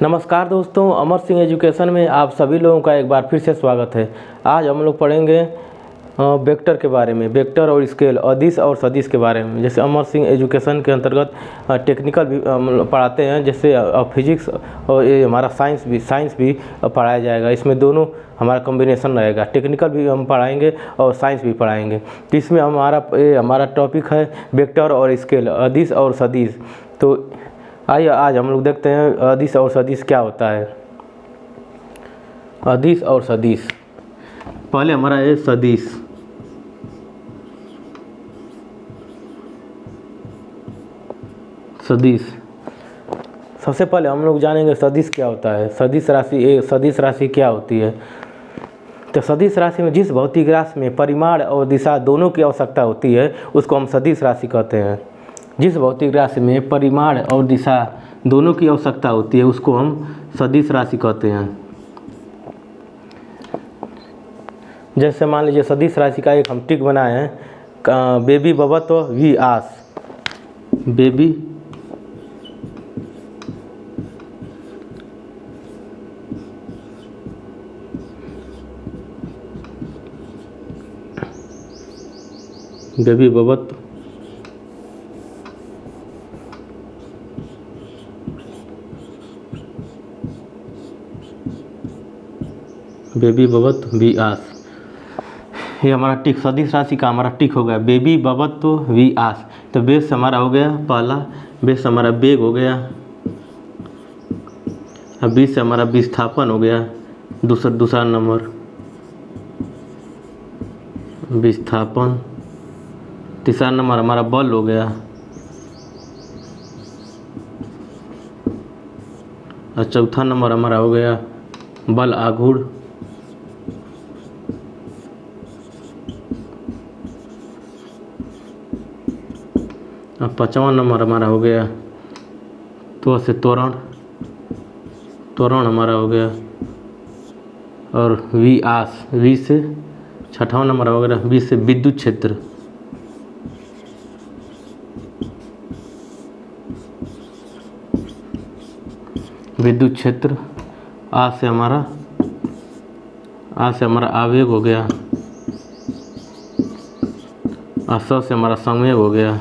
नमस्कार दोस्तों, अमर सिंह एजुकेशन में आप सभी लोगों का एक बार फिर से स्वागत है। आज हम लोग पढ़ेंगे वेक्टर के बारे में, वेक्टर और स्केल, अदिश और सदिश के बारे में। जैसे अमर सिंह एजुकेशन के अंतर्गत टेक्निकल भी हम लोग पढ़ाते हैं, जैसे फिजिक्स और ये हमारा साइंस भी पढ़ाया जाएगा। इसमें दोनों हमारा कॉम्बिनेशन रहेगा, टेक्निकल भी हम पढ़ाएंगे और साइंस भी पढ़ाएंगे। तो इसमें हमारा टॉपिक है वेक्टर और स्केल, अदिश और सदिश। तो आइए आज हम लोग देखते हैं अदिश और सदिश क्या होता है। अदिश और सदिश, पहले हमारा है सदिश। सदिश सबसे पहले हम लोग जानेंगे सदिश क्या होता है। सदिश राशि क्या होती है। तो सदिश राशि में जिस भौतिक राशि में परिमाण और दिशा दोनों की आवश्यकता होती है उसको हम सदिश राशि कहते हैं। जिस भौतिक राशि में परिमाण और दिशा दोनों की आवश्यकता होती है उसको हम सदिश राशि कहते हैं। जैसे मान लीजिए सदिश राशि का एक हम टिक बनाए हैं, baby बबत्व we us. Baby बबत्व baby बबत्व we आस। ये हमारा टिक सदिश राशि का हमारा टिक हो गया, बेबी बबत्व वी आस। तो बेस हमारा हो गया पहला, बेस हमारा बेग हो गया। अब बीस से हमारा विस्थापन हो गया, दूसरा नंबर विस्थापन। तीसरा नंबर हमारा बल हो गया, और चौथा नंबर हमारा हो गया बल आघूर्ण। और पांचवा नंबर हमारा हो गया त्वरण हमारा हो गया। और वी आस, वी से छठवां नंबर हो गया, वी से विद्युत क्षेत्र। विद्युत क्षेत्र। आ से हमारा आवेग हो गया, और स से हमारा संवेग हो गया,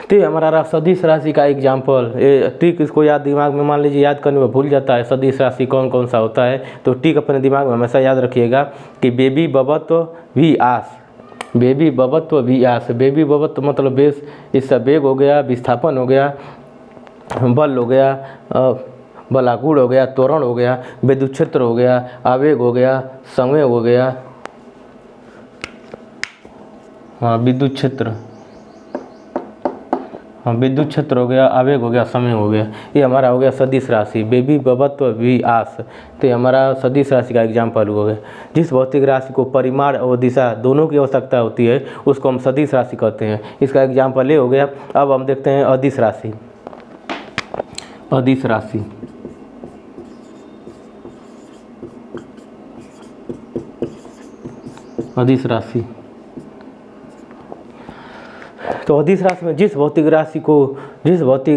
तो ये हमारा सदिश राशि का एग्जाम्पल। ये टिक इसको दिमाग में मान लीजिए याद करने में भूल जाता है सदिश राशि कौन कौन सा होता है, तो टिक अपने दिमाग में हमेशा याद रखिएगा कि baby बबत्व we us. Baby बबत्व we us, baby बबत्व मतलब बेस, इसका बेग हो गया, विस्थापन हो गया, बल हो गया, बलागुण हो गया, त्वरण हो गया, विद्युत क्षेत्र हो गया, आवेग हो गया, संवेग हो गया, विद्युत क्षेत्र हो गया, आवेग हो गया, समय हो गया। ये हमारा हो गया सदिश राशि, बेबी बबत्व वी आस। तो ये हमारा सदिश राशि का एग्जाम्पल हो गया। जिस भौतिक राशि को परिमाण और दिशा दोनों की आवश्यकता होती है उसको हम सदिश राशि कहते हैं। इसका एग्जाम्पल ये हो गया। अब हम देखते हैं अदिश राशि। अदिश राशि अदिश राशि तो अदिश राशि में जिस भौतिक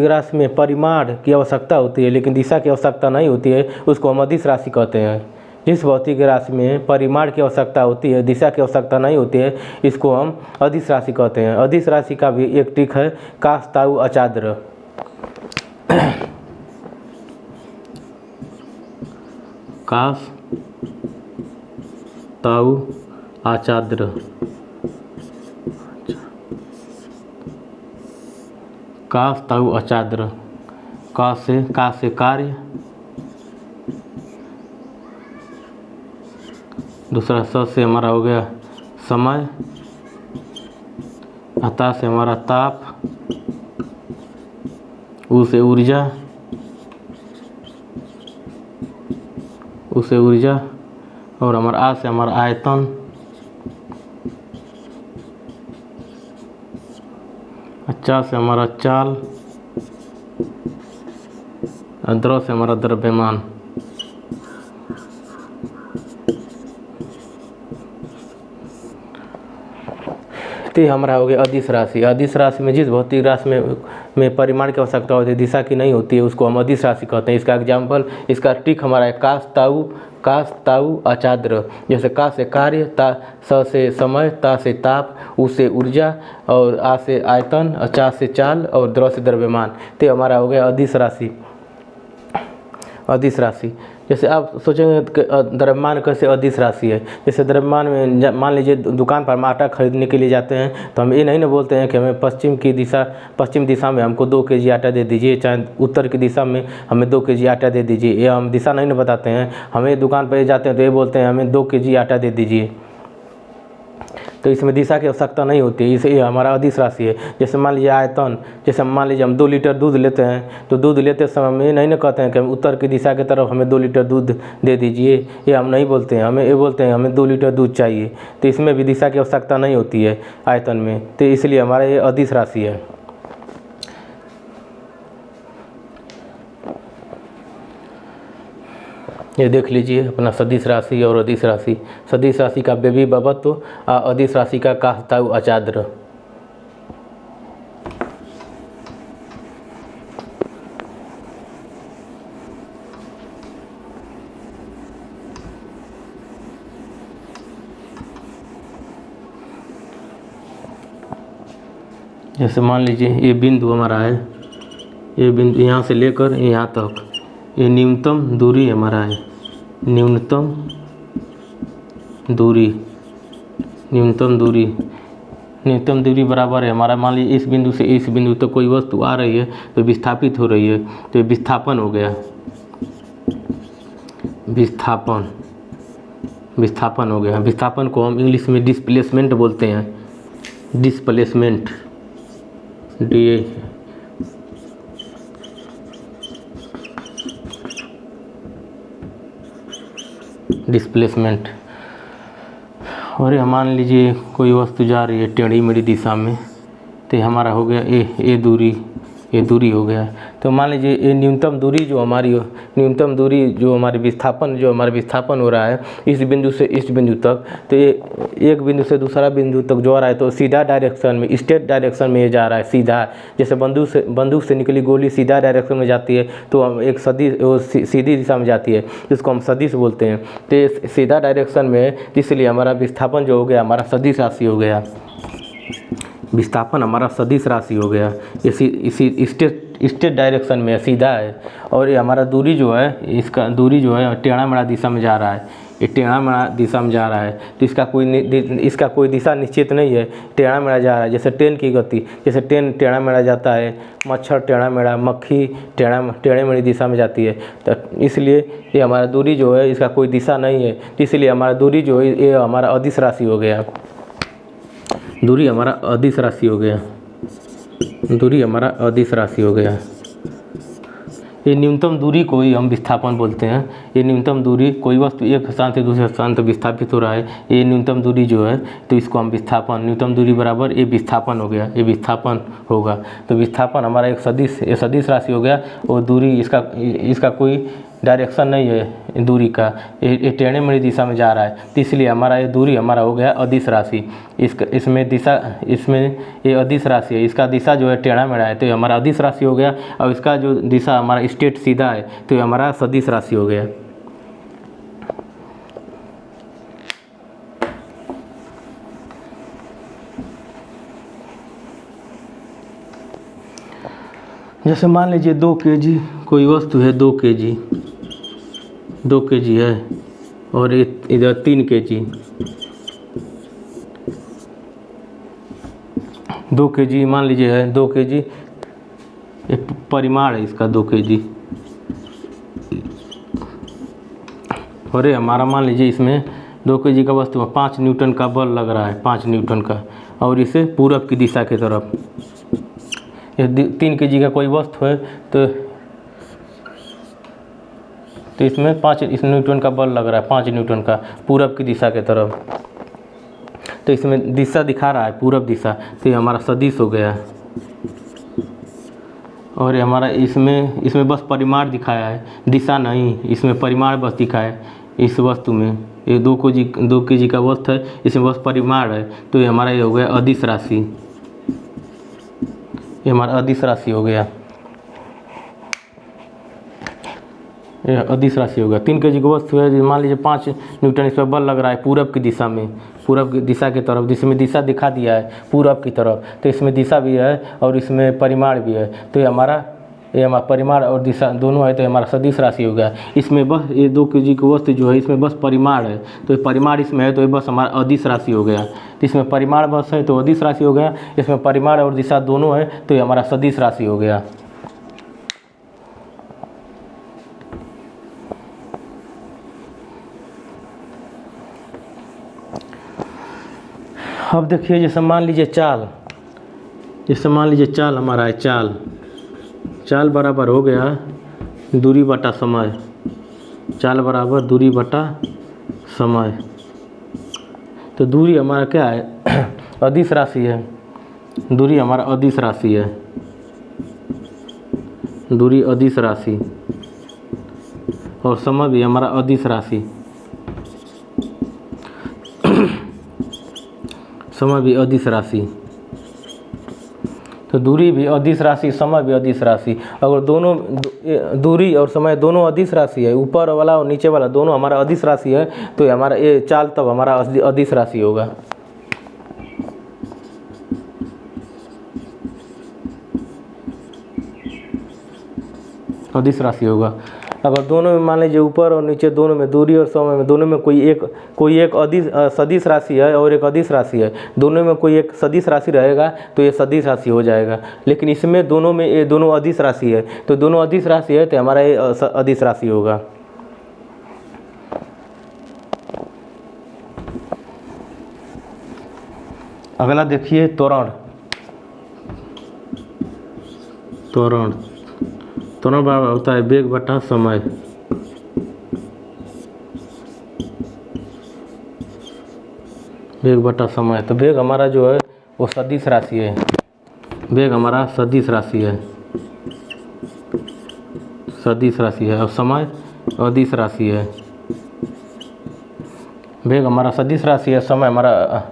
राशि में परिमाण की आवश्यकता होती है लेकिन दिशा की आवश्यकता नहीं होती है उसको हम अदिश राशि कहते हैं। जिस भौतिक राशि में परिमाण की आवश्यकता होती है, दिशा की आवश्यकता नहीं होती है, इसको हम अदिश राशि कहते हैं। अदिश राशि का भी एक टिक है, काश ताऊ अचाद्र। काश ताऊ आचाद्र। काश ताऊ अचाद्र। का से कार्य, दूसरा स से हमारा हो गया समय, अता से हमारा ताप, उ से ऊर्जा, और हमारा आ से हमारा आयतन, चा से हमारा चाल, और द्रव से हमारा द्रव्यमान। तो ये हमारा हो गया अदिश राशि। अदिश राशि में जिस भौतिक राशि में परिमाण की आवश्यकता होती है, दिशा की नहीं होती है, उसको हम अदिश राशि कहते हैं। इसका एग्जाम्पल, इसका टिक हमारा है काश ताऊ अचाद्र। जैसे का से कार्य, स से समय, ता से ताप, उ से ऊर्जा, और आ से आयतन, और चा से चाल, और द्रव से द्रव्यमान। तो हमारा हो गया अदिश राशि। अदिश राशि जैसे आप सोचेंगे कि द्रव्यमान कैसे अदिश राशि है। जैसे द्रव्यमान में मान लीजिए दुकान पर हम आटा खरीदने के लिए जाते हैं, तो हम ये नहीं ना बोलते हैं कि हमें पश्चिम दिशा में हमको 2 kg आटा दे दीजिए, चाहे उत्तर की दिशा में हमें 2 kg आटा दे दीजिए। ये हम दिशा नहीं ना बताते हैं। हमें दुकान पर जाते हैं तो ये बोलते हैं हमें 2 kg आटा दे दीजिए। तो इसमें दिशा की आवश्यकता नहीं होती है, इसे हमारा अदिश राशि है। जैसे मान लीजिए आयतन, जैसे मान लीजिए हम 2 लीटर दूध लेते हैं, तो दूध लेते समय हम ये नहीं ना कहते हैं कि हम उत्तर की दिशा की तरफ हमें 2 लीटर दूध दे दीजिए, ये हम नहीं बोलते हैं। हमें ये बोलते हैं हमें 2 लीटर दूध चाहिए। तो इसमें भी दिशा की आवश्यकता नहीं होती है आयतन में, तो इसलिए हमारा ये अदिश राशि है। ये देख लीजिए अपना सदिश राशि और अदिश राशि। सदिश राशि का बेबी बबत्व, अदिश राशि का कास्ताउ अचाद्र। जैसे मान लीजिए ये बिंदु हमारा है, ये बिंदु यहाँ से लेकर यहाँ तक, ये न्यूनतम दूरी हमारा है। न्यूनतम दूरी बराबर है हमारा, मान लीजिए इस बिंदु से इस बिंदु तक कोई वस्तु आ रही है तो विस्थापित हो रही है, तो ये विस्थापन हो गया। विस्थापन हो गया। विस्थापन को हम इंग्लिश में डिस्प्लेसमेंट बोलते हैं। Displacement displacement. और ये मान लीजिए कोई वस्तु जा रही है टेढ़ी मेढ़ी दिशा में, तो हमारा हो गया ये दूरी हो गया। तो मान लीजिए ये न्यूनतम दूरी जो हमारी विस्थापन हो रहा है इस बिंदु से इस बिंदु तक, तो ये एक बिंदु से दूसरा बिंदु तक जो आ रहा है तो सीधा डायरेक्शन में, स्ट्रेट डायरेक्शन में ये जा रहा है सीधा। जैसे बंदूक से निकली गोली सीधा डायरेक्शन में जाती है तो हम एक सीधी दिशा में जाती है, जिसको हम सदिश बोलते हैं। तो सीधा डायरेक्शन में, इसलिए हमारा विस्थापन जो हो गया हमारा सदिश राशि हो गया। विस्थापन हमारा सदिश राशि हो गया। इसी स्ट्रेट डायरेक्शन में सीधा है। और ये हमारा दूरी जो है, इसका दूरी जो है टेढ़ा मेढ़ा दिशा में जा रहा है। ये टेढ़ा मेढ़ा दिशा में जा रहा है तो इसका कोई दिशा निश्चित नहीं है, टेढ़ा मेढ़ा जा रहा है। जैसे ट्रेन की गति, जैसे ट्रेन टेढ़ा मेढ़ा जाता है, मच्छर टेढ़ा मेढ़ा, मक्खी टेढ़े मेढ़ी दिशा में जाती है। तो इसलिए ये हमारा दूरी जो है इसका कोई दिशा नहीं है, तो इसलिए हमारा दूरी जो है ये हमारा अदिश राशि हो गया। दूरी हमारा अदिश राशि हो गया। ये न्यूनतम दूरी को ही हम विस्थापन बोलते हैं। ये न्यूनतम दूरी, कोई वस्तु एक स्थान से दूसरे स्थान तक विस्थापित हो रहा है, ये न्यूनतम दूरी जो है तो इसको हम विस्थापन, न्यूनतम दूरी बराबर ये विस्थापन हो गया। ये विस्थापन होगा। तो विस्थापन हमारा एक सदिश राशि हो गया। और दूरी इसका कोई डायरेक्शन नहीं है दूरी का, ये टेढ़े मेढ़ी दिशा में जा रहा है, तो इसलिए हमारा ये दूरी हमारा हो गया अदिश राशि। इसमें ये अदिश राशि है, इसका दिशा जो है टेढ़ा मेढ़ा है तो ये हमारा अदिश राशि हो गया। और इसका जो दिशा हमारा स्ट्रेट सीधा है तो ये हमारा सदिश राशि हो गया। जैसे मान लीजिए 2 kg कोई वस्तु है, 2 kg है, और इधर 3 kg। 2 kg मान लीजिए है, 2 kg एक परिमाण है इसका 2 kg। और ये हमारा मान लीजिए इसमें 2 kg का वस्तु में 5 न्यूटन का बल लग रहा है, 5 न्यूटन का, और इसे पूरब की दिशा की तरफ। 3 kg का कोई वस्तु है तो इसमें 5 न्यूटन का बल लग रहा है, 5 न्यूटन का पूरब की दिशा की तरफ। तो इसमें दिशा दिखा रहा है पूरब दिशा, तो ये हमारा सदिश हो गया। और ये हमारा इसमें बस परिमाण दिखाया है, दिशा नहीं, इसमें परिमाण बस दिखा है इस वस्तु में। ये 2 kg का वस्तु है, इसमें बस परिमाण है, तो ये हमारा ये हो गया अदिश राशि, ये हमारा अदिश राशि हो गया, ये अदिश राशि हो गया। 3 kg की वस्तु है, मान लीजिए 5 न्यूटन इस पर बल लग रहा है पूरब की दिशा में, पूरब की दिशा की तरफ, जिसमें दिशा दिखा दिया है पूरब की तरफ, तो इसमें दिशा भी है और इसमें परिमाण भी है, तो ये हमारा परिमाण और दिशा दोनों है, तो हमारा सदिश राशि हो गया। इसमें बस ये 2 kg की वस्तु जो है इसमें बस परिमाण है, तो ये परिमाण इसमें है, तो ये बस हमारा अदिश राशि हो गया। तो इसमें परिमाण बस है तो अदिश राशि हो गया, इसमें परिमाण और दिशा दोनों है, तो ये हमारा सदिश राशि हो गया। अब देखिए, जैसे मान लीजिए चाल, हमारा है चाल बराबर हो गया दूरी बटा समय, चाल बराबर दूरी बटा समय। तो दूरी हमारा क्या है अदिश राशि है, दूरी हमारा अदिश राशि है, दूरी अदिश राशि, और समय भी हमारा अदिश राशि, समय भी अदिश राशि। तो दूरी भी अदिश राशि, समय भी अदिश राशि। अगर दोनों दूरी और समय दोनों अदिश राशि है, ऊपर वाला और नीचे वाला दोनों हमारा अदिश राशि है, तो ये हमारा ये चाल तब हमारा अदिश राशि होगा। अदिश राशि होगा। अगर दोनों में मान लीजिए ऊपर और नीचे दोनों में, दूरी और समय में दोनों में कोई एक सदिश राशि है और एक अदिश राशि है, दोनों में कोई एक सदिश राशि रहेगा तो ये सदिश राशि हो जाएगा। लेकिन इसमें दोनों में ये दोनों अदिश राशि है, तो दोनों अदिश राशि है तो हमारा ये अदिश राशि होगा। अगला देखिए त्वरण बराबर होता है वेग बटा समय। वेग बटा समय, तो वेग हमारा जो है वो सदिश राशि है, वेग हमारा सदिश राशि है, और समय अदिश राशि है। वेग हमारा सदिश राशि है, समय हमारा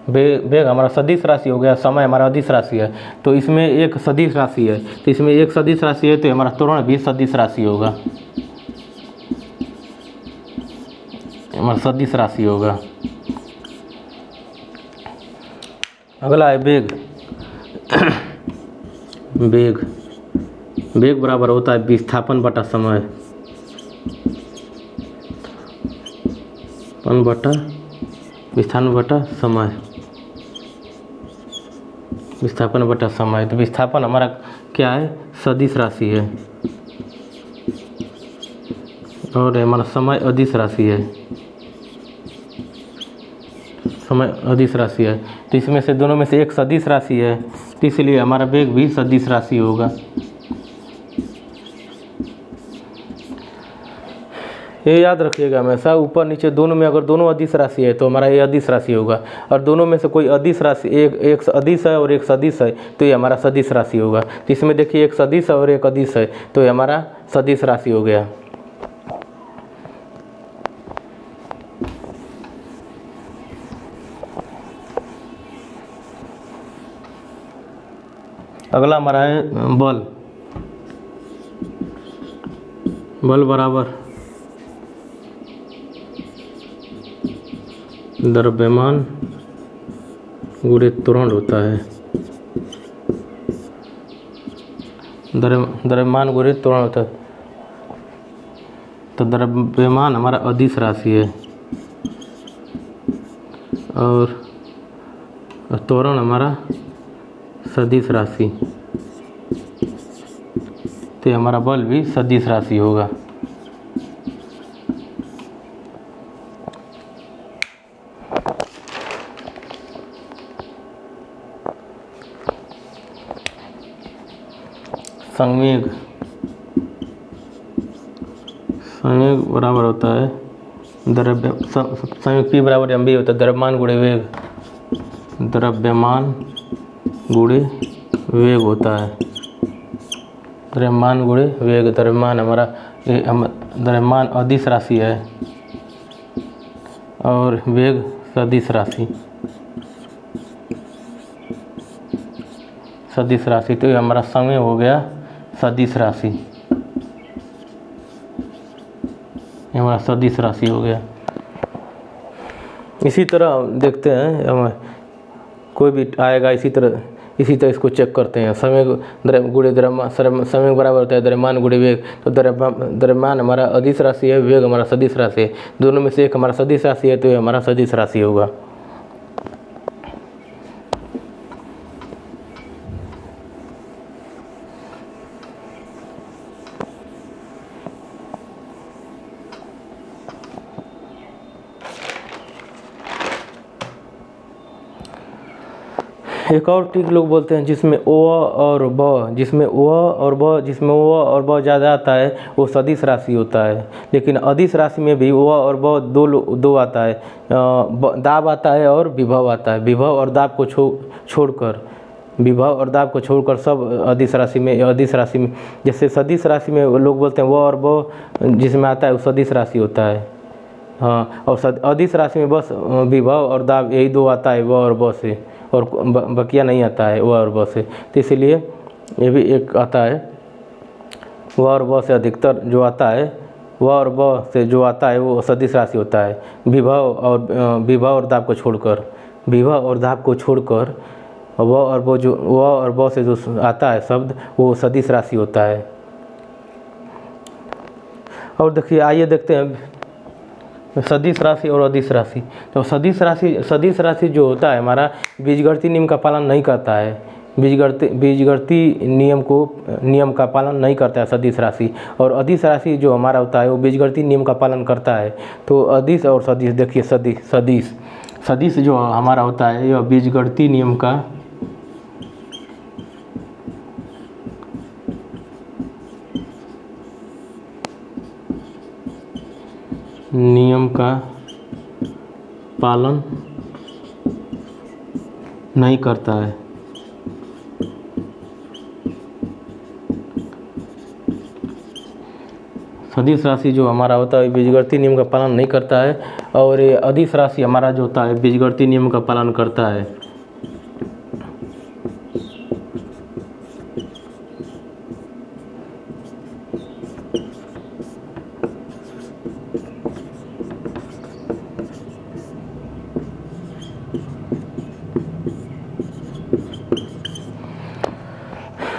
वेग हमारा सदिश राशि हो गया, समय हमारा अदिश राशि है। तो इसमें एक सदिश राशि है, तो इसमें एक सदिश राशि है, तो हमारा त्वरण भी सदिश राशि होगा, हमारा सदिश राशि होगा। अगला है वेग। वेग बराबर होता है विस्थापन बटा समय, विस्थापन बटा समय। तो विस्थापन हमारा क्या है सदिश राशि है, और हमारा समय अदिश राशि है, समय अदिश राशि है। तो इसमें से दोनों में से एक सदिश राशि है, तो इसलिए हमारा वेग भी सदिश राशि होगा। ये याद रखिएगा हमेशा, ऊपर नीचे दोनों में अगर दोनों अदिश राशि है तो हमारा ये अदिश राशि होगा, और दोनों में से कोई अदिश राशि एक अदिश है और एक सदिश है तो ये हमारा सदिश राशि होगा। तो इसमें देखिए एक सदिश है और एक अदिश है, तो ये हमारा सदिश राशि हो गया। अगला हमारा है बल बराबर द्रव्यमान गुणे त्वरण होता है, द्रव्यमान गुणे त्वरण होता है। तो द्रव्यमान हमारा अदिश राशि है और त्वरण हमारा सदिश राशि, तो हमारा बल भी सदिश राशि होगा। संवेग बराबर होता है संवेग P बराबर mv होता है द्रव्यमान गुणे वेग, द्रव्यमान गुणे वेग होता है, द्रव्यमान गुणे वेग। द्रव्यमान हमारा द्रव्यमान अदिश राशि है और वेग सदिश राशि। सदिश राशि तो ये हमारा समय हो गया सदिश राशि, ये हमारा सदिश राशि हो गया। इसी तरह देखते हैं हम कोई भी आएगा इसी तरह इसको चेक करते हैं। समय गुणे द्रव्यमान, समय बराबर होता है द्रव्यमान गुणे वेग। तो द्रव्यमान हमारा अदिश राशि है, वेग हमारा सदिश राशि है। दोनों में से एक हमारा सदिश राशि है तो ये हमारा सदिश राशि होगा। एक और ट्रिक लोग बोलते हैं जिसमें ओ और ब, जिसमें ओ और ब ज़्यादा आता है वो सदिश राशि होता है। लेकिन अदिश राशि में भी ओ और ब दो आता है, दाब आता है और विभव आता है। विभव और दाब को छोड़कर सब अदिश राशि में जैसे सदिश राशि में लोग बोलते हैं वो और ब जिसमें आता है वो सदिश राशि होता है। हाँ, और अदिश राशि में बस विभव और दाब यही दो आता है व और ब से, और बकिया नहीं आता है व और ब से। तो इसलिए ये भी एक आता है व और ब से अधिकतर जो आता है व और ब से जो आता है वो सदिश राशि होता है। विभव और दाब को छोड़कर व और ब से जो आता है शब्द वो सदिश राशि होता है। और देखिए आइए देखते हैं सदिश राशि और अदिश राशि। तो सदिश राशि जो होता है हमारा बीजगणितीय नियम का पालन नहीं करता है। बीजगणितीय नियम का पालन नहीं करता है सदिश राशि। और अदिश राशि जो हमारा होता है वो बीजगणितीय नियम का पालन करता है। तो अदिश और सदिश देखिए, सदिश जो हमारा होता है यह बीजगणितीय नियम का पालन नहीं करता है। सदिश राशि जो हमारा होता है बीजगणितीय नियम का पालन नहीं करता है, और ये अदिश राशि हमारा जो होता है बीजगणितीय नियम का पालन करता है।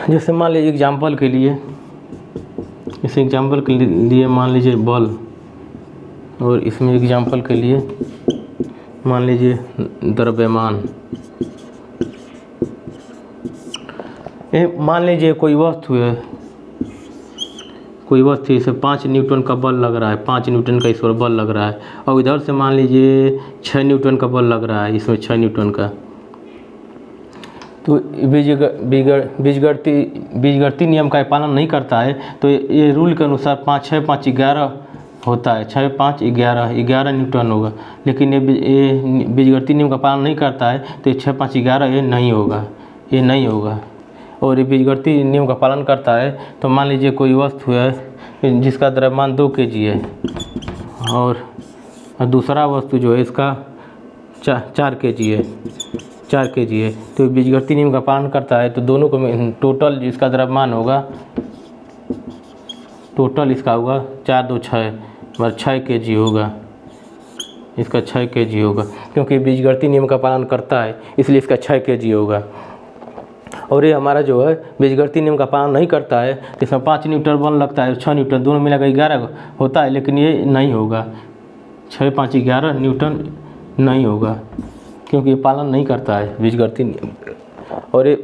जैसे मान लीजिए एग्जाम्पल के लिए मान लीजिए बल, और इसमें एग्जाम्पल के लिए मान लीजिए द्रव्यमान। मान लीजिए कोई वस्तु जैसे 5 न्यूटन का बल लग रहा है, 5 न्यूटन का इस पर बल लग रहा है, और इधर से मान लीजिए 6 न्यूटन का बल लग रहा है, इसमें 6 न्यूटन का। तो बीजगणितीय नियम का पालन नहीं करता है। तो ये रूल के अनुसार 5 6 5 11 होता है, 6 5 11 न्यूटन होगा। लेकिन ये बीजगणितीय नियम का पालन नहीं करता है तो ये 6 5 11 ये नहीं होगा। और ये बीजगणितीय नियम का पालन करता है। तो मान लीजिए कोई वस्तु है जिसका द्रव्यमान 2 kg है, और दूसरा वस्तु जो है इसका 4 kg है। तो बीजगणितीय नियम का पालन करता है। तो दोनों को टोटल जिसका द्रव्यमान होगा, टोटल इसका होगा 4 2 6 6 kg होगा, इसका 6 kg होगा। क्योंकि बीजगणितीय नियम का पालन करता है इसलिए इसका 6 kg होगा। और ये हमारा जो है बीजगणितीय नियम का पालन नहीं करता है तो इसमें 5 न्यूटन बल लगता है, 6 न्यूटन दोनों मिलाकर 11 होता है। लेकिन ये नहीं होगा, 6 5 11 न्यूटन नहीं होगा, क्योंकि ये पालन नहीं करता है बीजगणितीय नियम। और ये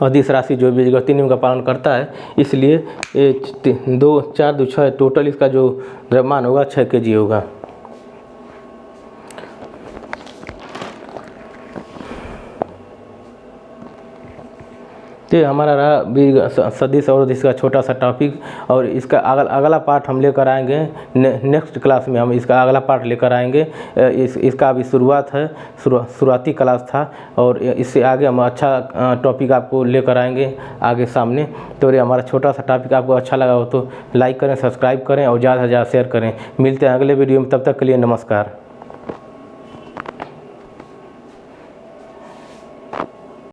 अदिश राशि जो बीजगणितीय नियम का पालन करता है, इसलिए ये 2 4 2 6 टोटल इसका जो द्रव्यमान होगा 6 kg होगा। तो हमारा रहा सदिश और अदिश का छोटा सा टॉपिक। और इसका अगला पार्ट हम लेकर आएंगे नेक्स्ट क्लास में। हम इसका अगला पार्ट लेकर आएंगे। इसका अभी शुरुआत है, शुरुआती क्लास था, और इससे आगे हम अच्छा टॉपिक आपको लेकर आएंगे आगे सामने। तो ये हमारा छोटा सा टॉपिक आपको अच्छा लगा हो तो लाइक करें, सब्सक्राइब करें और ज़्यादा से ज़्यादा शेयर करें। मिलते हैं अगले वीडियो में, तब तक के लिए नमस्कार।